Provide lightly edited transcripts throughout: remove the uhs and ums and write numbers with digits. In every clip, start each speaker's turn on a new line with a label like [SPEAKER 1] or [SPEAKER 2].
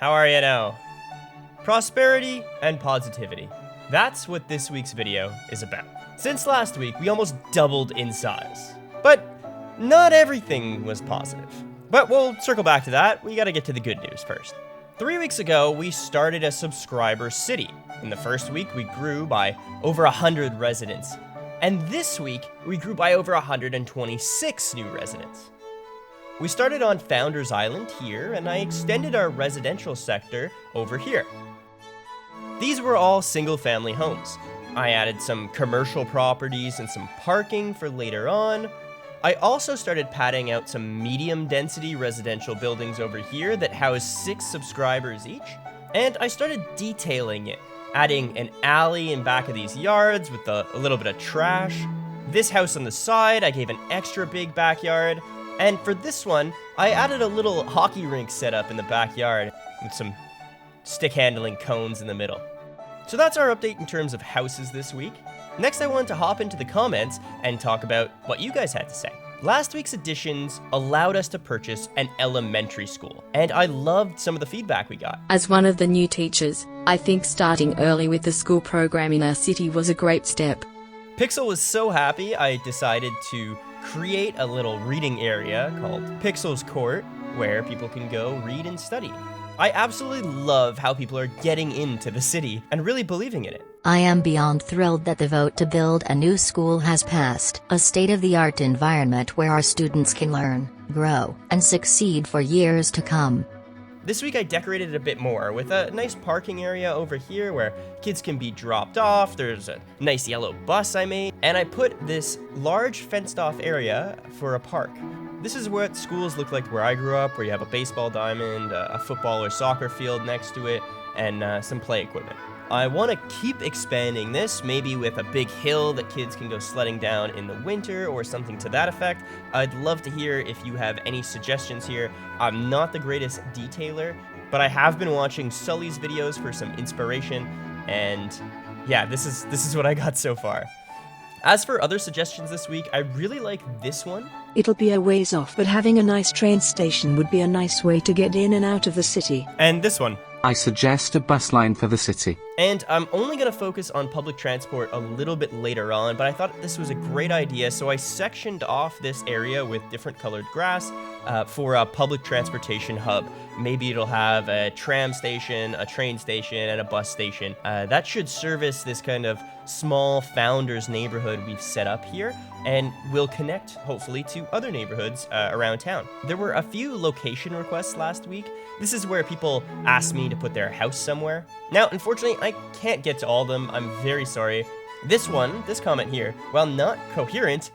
[SPEAKER 1] How are you now? Prosperity and positivity. That's what this week's video is about. Since last week, we almost doubled in size. But not everything was positive. But we'll circle back to that. We gotta get to the good news first. 3 weeks ago, we started a subscriber city. In the first week, we grew by over 100 residents. And this week, we grew by over 126 new residents. We started on Founders Island here, and I extended our residential sector over here. These were all single-family homes. I added some commercial properties and some parking for later on. I also started padding out some medium-density residential buildings over here that house 6 subscribers each, and I started detailing it, adding an alley in back of these yards with a little bit of trash. This house on the side, I gave an extra big backyard. And for this one, I added a little hockey rink setup in the backyard with some stick handling cones in the middle. So that's our update in terms of houses this week. Next, I wanted to hop into the comments and talk about what you guys had to say. Last week's additions allowed us to purchase an elementary school, and I loved some of the feedback we got.
[SPEAKER 2] As one of the new teachers, I think starting early with the school program in our city was a great step.
[SPEAKER 1] Pixel was so happy, I decided to create a little reading area called Pixel's Court, where people can go read and study. I absolutely love how people are getting into the city and really believing in it.
[SPEAKER 3] I am beyond thrilled that the vote to build a new school has passed, a state-of-the-art environment where our students can learn, grow, and succeed for years to come.
[SPEAKER 1] This week I decorated it a bit more with a nice parking area over here where kids can be dropped off. There's a nice yellow bus I made, and I put this large fenced off area for a park. This is what schools look like where I grew up, where you have a baseball diamond, a football or soccer field next to it, and some play equipment. I want to keep expanding this, maybe with a big hill that kids can go sledding down in the winter or something to that effect. I'd love to hear if you have any suggestions here. I'm not the greatest detailer, but I have been watching Sully's videos for some inspiration, and yeah, this is what I got so far. As for other suggestions this week, I really like this one.
[SPEAKER 4] It'll be a ways off, but having a nice train station would be a nice way to get in and out of the city.
[SPEAKER 1] And this one.
[SPEAKER 5] I suggest a bus line for the city.
[SPEAKER 1] And I'm only going to focus on public transport a little bit later on, but I thought this was a great idea, so I sectioned off this area with different colored grass for a public transportation hub. Maybe it'll have a tram station, a train station, and a bus station. That should service this kind of small founders neighborhood we've set up here, and will connect, hopefully, to other neighborhoods around town. There were a few location requests last week. This is where people asked me to put their house somewhere. Now, unfortunately, I can't get to all of them. I'm very sorry. This comment here, while not coherent,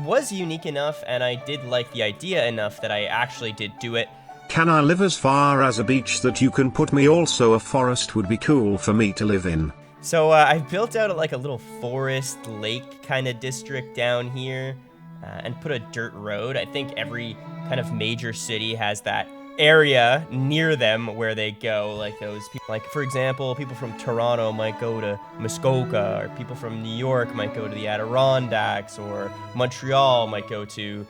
[SPEAKER 1] was unique enough, and I did like the idea enough that I actually did do it.
[SPEAKER 6] Can I live as far as a beach that you can put me? Also, a forest would be cool for me to live in.
[SPEAKER 1] So I built out like a little forest lake kind of district down here and put a dirt road. I think every kind of major city has that area near them where they go, like those people, like for example, people from Toronto might go to Muskoka, or people from New York might go to the Adirondacks, or Montreal might go to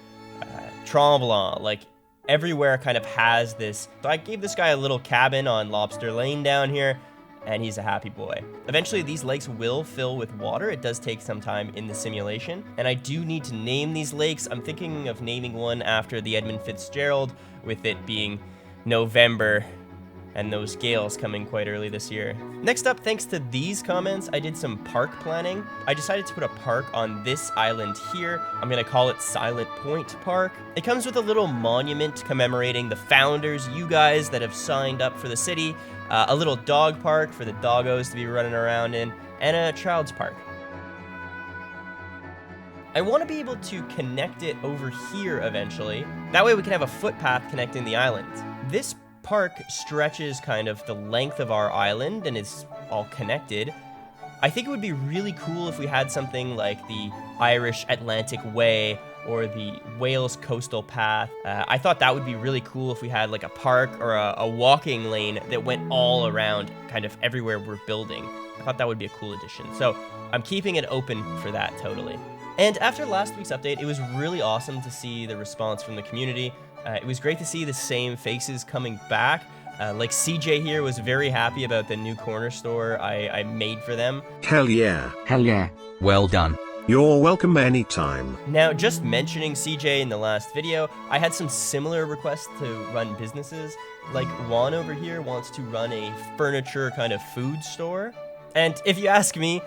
[SPEAKER 1] Tremblant. Like everywhere kind of has this. So I gave this guy a little cabin on Lobster Lane down here, and he's a happy boy. Eventually, these lakes will fill with water. It does take some time in the simulation, and I do need to name these lakes. I'm thinking of naming one after the Edmund Fitzgerald, with it being November and those gales coming quite early this year. Next up, thanks to these comments, I did some park planning. I decided to put a park on this island here. I'm gonna call it Silent Point Park. It comes with a little monument commemorating the founders, you guys that have signed up for the city, a little dog park for the doggos to be running around in, and a child's park. I want to be able to connect it over here eventually. That way we can have a footpath connecting the islands. This park stretches kind of the length of our island and is all connected. I think it would be really cool if we had something like the Irish Atlantic Way or the Wales Coastal Path. I thought that would be really cool if we had like a park or a walking lane that went all around kind of everywhere we're building. I thought that would be a cool addition. So I'm keeping it open for that totally. And after last week's update, it was really awesome to see the response from the community. It was great to see the same faces coming back. Like CJ here was very happy about the new corner store I made for them.
[SPEAKER 6] Hell yeah.
[SPEAKER 5] Hell yeah.
[SPEAKER 7] Well done.
[SPEAKER 6] You're welcome anytime.
[SPEAKER 1] Now, just mentioning CJ in the last video, I had some similar requests to run businesses. Like Juan over here wants to run a furniture kind of food store. And if you ask me,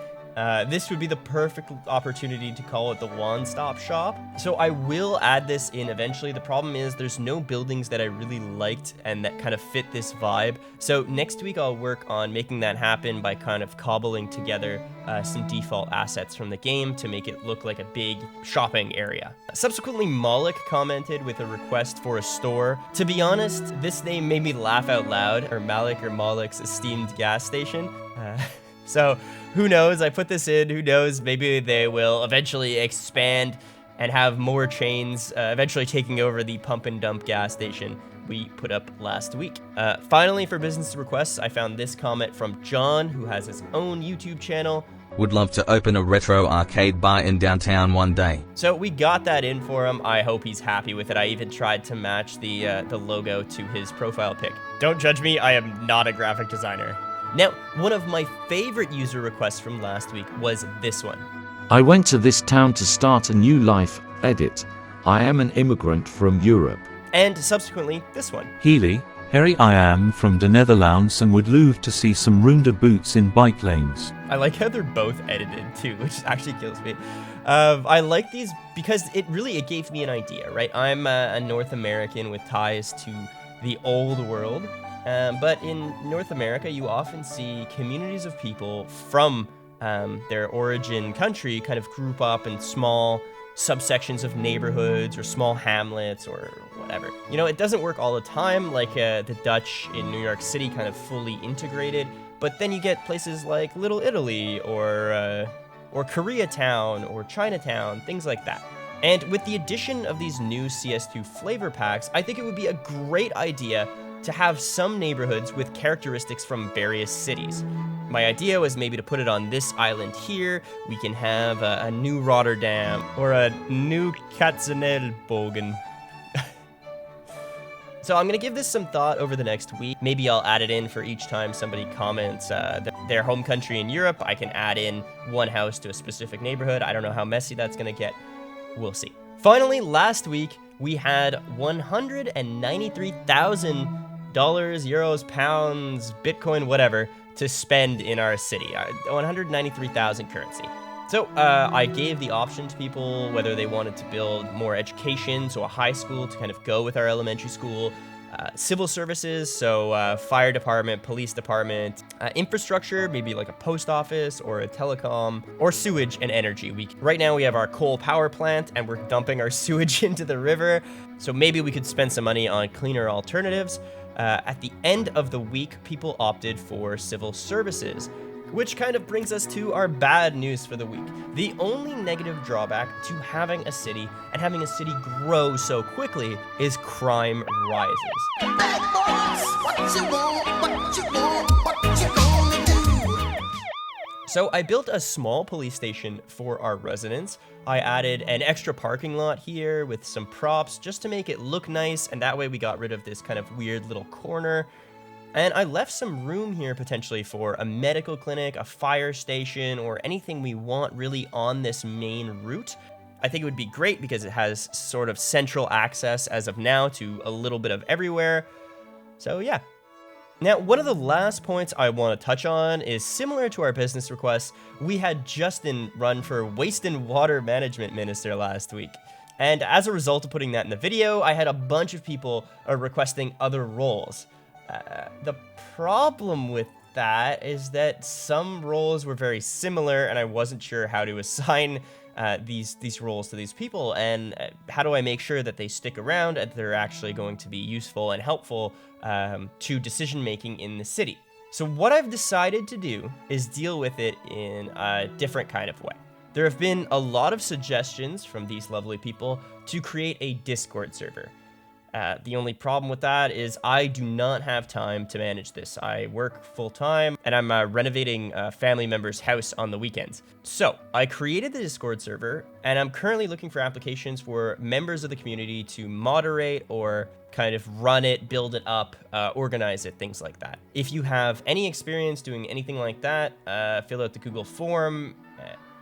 [SPEAKER 1] this would be the perfect opportunity to call it the one-stop shop. So I will add this in eventually. The problem is there's no buildings that I really liked and that kind of fit this vibe. So next week I'll work on making that happen by kind of cobbling together some default assets from the game to make it look like a big shopping area. Subsequently, Malik commented with a request for a store. To be honest, this name made me laugh out loud, or Malik or Malik's esteemed gas station. So who knows? I put this in. Who knows? Maybe they will eventually expand and have more chains, eventually taking over the pump and dump gas station we put up last week. Finally, for business requests, I found this comment from John, who has his own YouTube channel.
[SPEAKER 7] Would love to open a retro arcade bar in downtown one day.
[SPEAKER 1] So we got that in for him. I hope he's happy with it. I even tried to match the logo to his profile pic. Don't judge me. I am not a graphic designer. Now, one of my favorite user requests from last week was this one.
[SPEAKER 8] I went to this town to start a new life, edit. I am an immigrant from Europe.
[SPEAKER 1] And subsequently, this one.
[SPEAKER 8] Healy, Harry, I am from the Netherlands and would love to see some roonder boots in bike lanes.
[SPEAKER 1] I like how they're both edited too, which actually kills me. I like these because it gave me an idea, right? I'm a North American with ties to the old world. But in North America, you often see communities of people from their origin country kind of group up in small subsections of neighborhoods or small hamlets or whatever. You know, it doesn't work all the time, like the Dutch in New York City kind of fully integrated, but then you get places like Little Italy or Koreatown or Chinatown, things like that. And with the addition of these new CS2 flavor packs, I think it would be a great idea to have some neighborhoods with characteristics from various cities. My idea was maybe to put it on this island here. We can have a new Rotterdam or a new Katzenelbogen. So I'm gonna give this some thought over the next week. Maybe I'll add it in for each time somebody comments their home country in Europe. I can add in one house to a specific neighborhood. I don't know how messy that's gonna get. We'll see. Finally, last week, we had 193,000 euros, pounds, Bitcoin, whatever, to spend in our city. 193,000 currency. So I gave the option to people whether they wanted to build more education, so a high school to kind of go with our elementary school, civil services, so fire department, police department, infrastructure, maybe like a post office or a telecom, or sewage and energy. Right now we have our coal power plant and we're dumping our sewage into the river, so maybe we could spend some money on cleaner alternatives. At the end of the week, people opted for civil services, which kind of brings us to our bad news for the week. The only negative drawback to having a city and having a city grow so quickly is crime rises. So I built a small police station for our residents. I added an extra parking lot here with some props just to make it look nice, and that way we got rid of this kind of weird little corner. And I left some room here potentially for a medical clinic, a fire station, or anything we want really on this main route. I think it would be great because it has sort of central access as of now to a little bit of everywhere. So yeah. Now, one of the last points I want to touch on is similar to our business requests. We had Justin run for Waste and Water Management Minister last week. And as a result of putting that in the video, I had a bunch of people requesting other roles. The problem with that is that some roles were very similar and I wasn't sure how to assign these roles to these people, and how do I make sure that they stick around and they're actually going to be useful and helpful to decision making in the city. So what I've decided to do is deal with it in a different kind of way. There have been a lot of suggestions from these lovely people to create a Discord server. The only problem with that is I do not have time to manage this. I work full time and I'm renovating a family member's house on the weekends. So I created the Discord server and I'm currently looking for applications for members of the community to moderate or kind of run it, build it up, organize it, things like that. If you have any experience doing anything like that, fill out the Google form.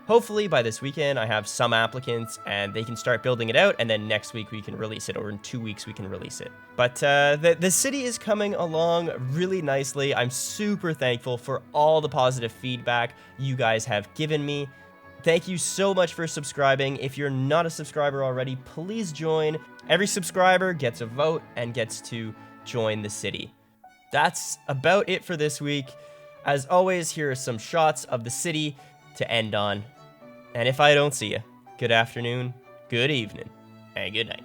[SPEAKER 1] Hopefully by this weekend I have some applicants and they can start building it out, and then next week we can release it, or in 2 weeks we can release it. But the city is coming along really nicely. I'm super thankful for all the positive feedback you guys have given me. Thank you so much for subscribing. If you're not a subscriber already, please join. Every subscriber gets a vote and gets to join the city. That's about it for this week. As always, here are some shots of the city to end on. And if I don't see you, good afternoon, good evening, and good night.